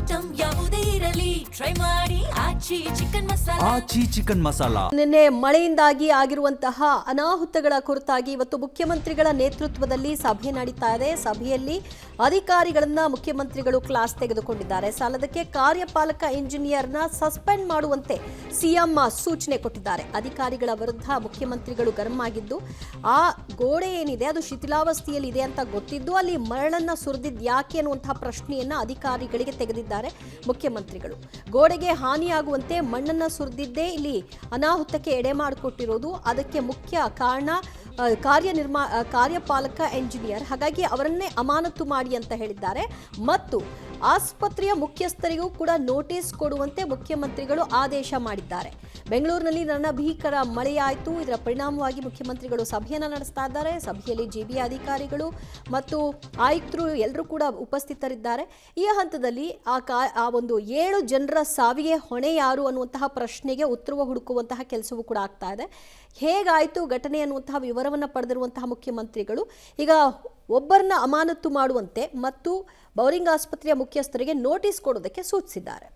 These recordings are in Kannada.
ಐಟಂ ಯಾವುದೇ ಇರಲಿ ಟ್ರೈ ಮಾಡಿ ಆಚಿ ಚಿಕನ್ ಮಸಾಲಾ. ನಿನ್ನೆ ಮಳೆಯಿಂದಾಗಿ ಆಗಿರುವಂತಹ ಅನಾಹುತಗಳ ಕುರಿತಾಗಿ ಇವತ್ತು ಮುಖ್ಯಮಂತ್ರಿಗಳ ನೇತೃತ್ವದಲ್ಲಿ ಸಭೆ ನಡೀತಾ ಇದೆ. ಸಭೆಯಲ್ಲಿ ಅಧಿಕಾರಿಗಳನ್ನ ಮುಖ್ಯಮಂತ್ರಿಗಳು ಕ್ಲಾಸ್ ತೆಗೆದುಕೊಂಡಿದ್ದಾರೆ. ಸಾಲದಕ್ಕೆ ಕಾರ್ಯಪಾಲಕ ಇಂಜಿನಿಯರ್ನ ಸಸ್ಪೆಂಡ್ ಮಾಡುವಂತೆ ಸಿಎಂ ಸೂಚನೆ ಕೊಟ್ಟಿದ್ದಾರೆ. ಅಧಿಕಾರಿಗಳ ವಿರುದ್ಧ ಮುಖ್ಯಮಂತ್ರಿಗಳು ಗರಂ ಆಗಿದ್ದು, ಆ ಗೋಡೆ ಏನಿದೆ ಅದು ಶಿಥಿಲಾವಸ್ಥೆಯಲ್ಲಿ ಇದೆ ಅಂತ ಗೊತ್ತಿದ್ದು ಅಲ್ಲಿ ಮರಳನ್ನ ಸುರಿದಿದ್ದು ಯಾಕೆ ಅನ್ನುವಂತಹ ಪ್ರಶ್ನೆಯನ್ನ ಅಧಿಕಾರಿಗಳಿಗೆ ತೆಗೆದಿದ್ದಾರೆ ಮುಖ್ಯಮಂತ್ರಿಗಳು. ಗೋಡೆಗೆ ಹಾನಿಯಾಗುವಂತೆ ಮಣ್ಣನ್ನ ಸುರಿದಿದ್ದೇ ಇಲ್ಲಿ ಅನಾಹುತಕ್ಕೆ ಎಡೆ ಮಾಡಿಕೊಟ್ಟಿರೋದು. ಅದಕ್ಕೆ ಮುಖ್ಯ ಕಾರಣ ಕಾರ್ಯಪಾಲಕ ಎಂಜಿನಿಯರ್. ಹಾಗಾಗಿ ಅವರನ್ನೇ ಅಮಾನತು ಮಾಡಿ ಅಂತ ಹೇಳಿದ್ದಾರೆ. ಮತ್ತು ಆಸ್ಪತ್ರೆಯ ಮುಖ್ಯಸ್ಥರಿಗೂ ಕೂಡ ನೋಟಿಸ್ ಕೊಡುವಂತೆ ಮುಖ್ಯಮಂತ್ರಿಗಳು ಆದೇಶ ಮಾಡಿದ್ದಾರೆ. ಬೆಂಗಳೂರಿನಲ್ಲಿ ರಣಭೀಕರ ಮಳೆಯಾಯಿತು. ಇದರ ಪರಿಣಾಮವಾಗಿ ಮುಖ್ಯಮಂತ್ರಿಗಳು ಸಭೆಯನ್ನು ನಡೆಸ್ತಾ ಇದ್ದಾರೆ. ಸಭೆಯಲ್ಲಿ ಜಿಬಿ ಅಧಿಕಾರಿಗಳು ಮತ್ತು ಆಯುಕ್ತರು ಎಲ್ಲರೂ ಕೂಡ ಉಪಸ್ಥಿತರಿದ್ದಾರೆ. ಈ ಹಂತದಲ್ಲಿ ಆ ಒಂದು 7 ಜನರ ಸಾವಿಗೆ ಹೊಣೆ ಯಾರು ಅನ್ನುವಂತಹ ಪ್ರಶ್ನೆಗೆ ಉತ್ತರ ಹುಡುಕುವಂತಹ ಕೆಲಸವೂ ಕೂಡ ಆಗ್ತಾ ಇದೆ. ಹೇಗಾಯಿತು ಘಟನೆ ಅನ್ನುವಂತಹ ವಿವರವನ್ನು ಪಡೆದಿರುವಂತಹ ಮುಖ್ಯಮಂತ್ರಿಗಳು ಈಗ ಒಬ್ಬರನ್ನ ಅಮಾನತು ಮಾಡುವಂತೆ ಮತ್ತು ಬೌರಿಂಗ್ ಆಸ್ಪತ್ರೆಯ ಮುಖ್ಯಸ್ಥರಿಗೆ ನೋಟಿಸ್ ಕೊಡೋದಕ್ಕೆ ಸೂಚಿಸಿದ್ದಾರೆ.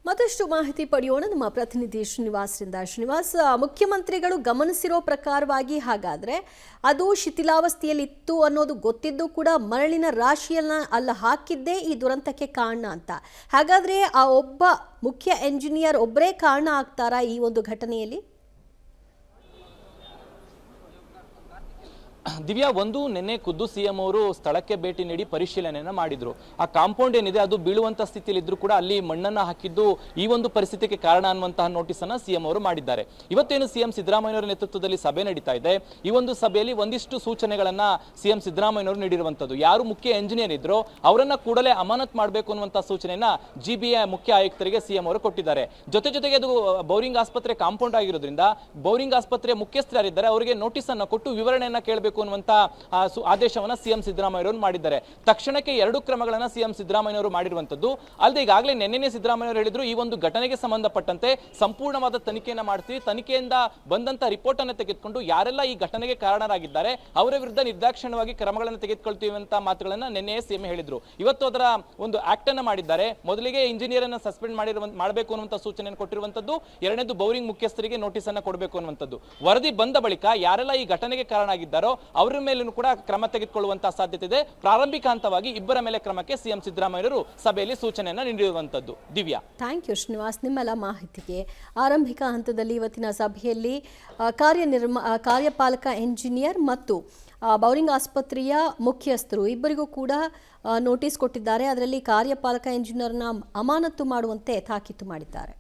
ಮತ್ತಷ್ಟು ಮಾಹಿತಿ ಪಡೆಯೋಣ ನಮ್ಮ ಪ್ರತಿನಿಧಿ ಶ್ರೀನಿವಾಸರಿಂದ. ಶ್ರೀನಿವಾಸ್, ಮುಖ್ಯಮಂತ್ರಿಗಳು ಗಮನಿಸಿರೋ ಪ್ರಕಾರವಾಗಿ ಹಾಗಾದ್ರೆ ಅದು ಶಿಥಿಲಾವಸ್ಥೆಯಲ್ಲಿತ್ತು ಅನ್ನೋದು ಗೊತ್ತಿದ್ದು ಕೂಡ ಮರಳಿನ ರಾಶಿಯನ್ನ ಅಲ್ಲಿ ಹಾಕಿದ್ದೇ ಈ ದುರಂತಕ್ಕೆ ಕಾರಣ ಅಂತ. ಹಾಗಾದ್ರೆ ಆ ಒಬ್ಬ ಮುಖ್ಯ ಎಂಜಿನಿಯರ್ ಒಬ್ಬರೇ ಕಾರಣ ಆಗ್ತಾರಾ ಈ ಒಂದು ಘಟನೆಯಲ್ಲಿ? ದಿವ್ಯಾ, ನಿನ್ನೆ ಖುದ್ದು ಸಿಎಂ ಅವರು ಸ್ಥಳಕ್ಕೆ ಭೇಟಿ ನೀಡಿ ಪರಿಶೀಲನೆಯನ್ನ ಮಾಡಿದ್ರು. ಆ ಕಾಂಪೌಂಡ್ ಏನಿದೆ ಅದು ಬೀಳುವಂತ ಸ್ಥಿತಿಯಲ್ಲಿ ಇದ್ರೂ ಕೂಡ ಅಲ್ಲಿ ಮಣ್ಣನ್ನ ಹಾಕಿದ್ದು ಈ ಒಂದು ಪರಿಸ್ಥಿತಿಗೆ ಕಾರಣ ಅನ್ನುವಂತಹ ನೋಟಿಸ್ ಅನ್ನ ಸಿಎಂ ಅವರು ಮಾಡಿದ್ದಾರೆ. ಇವತ್ತೇನು ಸಿಎಂ ಸಿದ್ದರಾಮಯ್ಯನವರ ನೇತೃತ್ವದಲ್ಲಿ ಸಭೆ ನಡೀತಾ ಇದೆ. ಈ ಒಂದು ಸಭೆಯಲ್ಲಿ ಒಂದಿಷ್ಟು ಸೂಚನೆಗಳನ್ನ ಸಿಎಂ ಸಿದ್ದರಾಮಯ್ಯನವರು ನೀಡಿರುವಂತದ್ದು. ಯಾರು ಮುಖ್ಯ ಎಂಜಿನಿಯರ್ ಇದ್ರೋ ಅವರನ್ನ ಕೂಡಲೇ ಅಮಾನತ್ ಮಾಡಬೇಕು ಅನ್ನುವಂತಹ ಸೂಚನೆಯನ್ನ ಜಿಬಿಎ ಮುಖ್ಯ ಆಯುಕ್ತರಿಗೆ ಸಿಎಂ ಅವರು ಕೊಟ್ಟಿದ್ದಾರೆ. ಜೊತೆಗೆ ಅದು ಬೌರಿಂಗ್ ಆಸ್ಪತ್ರೆ ಕಾಂಪೌಂಡ್ ಆಗಿರೋದ್ರಿಂದ ಬೌರಿಂಗ್ ಆಸ್ಪತ್ರೆ ಮುಖ್ಯಸ್ಥರಿದ್ದಾರೆ ಅವರಿಗೆ ನೋಟಿಸ್ ಅನ್ನ ಕೊಟ್ಟು ವಿವರಣೆಯನ್ನ ಕೇಳಬೇಕು ಅನ್ನುವಂತ ಆದೇಶವನ್ನ ಸಿಎಂ ಸಿದ್ದರಾಮಯ್ಯವರು ಮಾಡಿದ್ದಾರೆ. ತಕ್ಷಣಕ್ಕೆ 2 ಕ್ರಮಗಳನ್ನ ಸಿಎಂ ಸಿದ್ದರಾಮಯ್ಯವರು ಮಾಡಿರುವಂತದ್ದು. ಅಲ್ಲದೆ ಈಗಾಗಲೇ ನಿನ್ನೆ ಸಿದ್ದರಾಮಯ್ಯವರು ಹೇಳಿದ್ರು ಈ ಒಂದು ಘಟನೆಗೆ ಸಂಬಂಧಪಟ್ಟಂತೆ ಸಂಪೂರ್ಣವಾದ ತನಿಖೆಯನ್ನ ಮಾಡ್ತೀವಿ, ತನಿಖೆಯಿಂದ ಬಂದಂತ ರಿಪೋರ್ಟ್ ಅನ್ನು ತೆಗೆದುಕೊಂಡು ಯಾರೆಲ್ಲ ಈ ಘಟನೆಗೆ ಕಾರಣರಾಗಿದ್ದಾರೆ ಅವರ ವಿರುದ್ಧ ನಿರ್ದಾಕ್ಷಿಣ್ಯವಾಗಿ ಕ್ರಮಗಳನ್ನು ತೆಗೆದುಕೊಳ್ತೀವಿ ಅಂತ ಮಾತುಗಳನ್ನ ನಿನ್ನೆ ಸಿಎಂ ಹೇಳಿದ್ರು. ಇವತ್ತು ಅದರ ಒಂದು ಆಕ್ಟ್ ಅನ್ನ ಮಾಡಿದ್ದಾರೆ. ಮೊದಲಿಗೆ ಇಂಜಿನಿಯರ್ ಅನ್ನ ಸಸ್ಪೆಂಡ್ ಮಾಡಬೇಕು ಅನ್ನುವಂತ ಸೂಚನೆಯನ್ನು ಕೊಟ್ಟಿರುವಂತದ್ದು. ಎರಡನೇದು ಬೌರಿಂಗ್ ಮುಖ್ಯಸ್ಥರಿಗೆ ನೋಟಿಸ್ ಅನ್ನ ಕೊಡಬೇಕು ಅನ್ನುವಂಥದ್ದು. ವರದಿ ಬಂದ ಬಳಿಕ ಯಾರೆಲ್ಲ ಈ ಘಟನೆಗೆ ಕಾರಣ ಆಗಿದ್ದಾರೋ ಅವರ ಮೇಲೂ ಕೂಡ ಕ್ರಮ ತೆಗೆದುಕೊಳ್ಳುವಂತಹ ಸಾಧ್ಯತೆ ಇದೆ. ಪ್ರಾರಂಭಿಕ ಹಂತವಾಗಿ ಇಬ್ಬರ ಮೇಲೆ ಕ್ರಮಕ್ಕೆ ಸಿಎಂ ಸಿದ್ದರಾಮಯ್ಯರು ಸಭೆಯಲ್ಲಿ ಸೂಚನೆಯನ್ನು ನೀಡಿರುವಂತದ್ದು. ದಿವ್ಯಾ, ಥ್ಯಾಂಕ್ ಯು ಶ್ರೀನಿವಾಸ್ ನಿಮ್ಮೆಲ್ಲ ಮಾಹಿತಿಗೆ. ಆರಂಭಿಕ ಹಂತದಲ್ಲಿ ಇವತ್ತಿನ ಸಭೆಯಲ್ಲಿ ಕಾರ್ಯಪಾಲಕ ಎಂಜಿನಿಯರ್ ಮತ್ತು ಬೌರಿಂಗ್ ಆಸ್ಪತ್ರೆಯ ಮುಖ್ಯಸ್ಥರು ಇಬ್ಬರಿಗೂ ಕೂಡ ನೋಟಿಸ್ ಕೊಟ್ಟಿದ್ದಾರೆ. ಅದರಲ್ಲಿ ಕಾರ್ಯಪಾಲಕ ಎಂಜಿನಿಯರ್ನ ಅಮಾನತು ಮಾಡುವಂತೆ ತಾಕೀತು ಮಾಡಿದ್ದಾರೆ.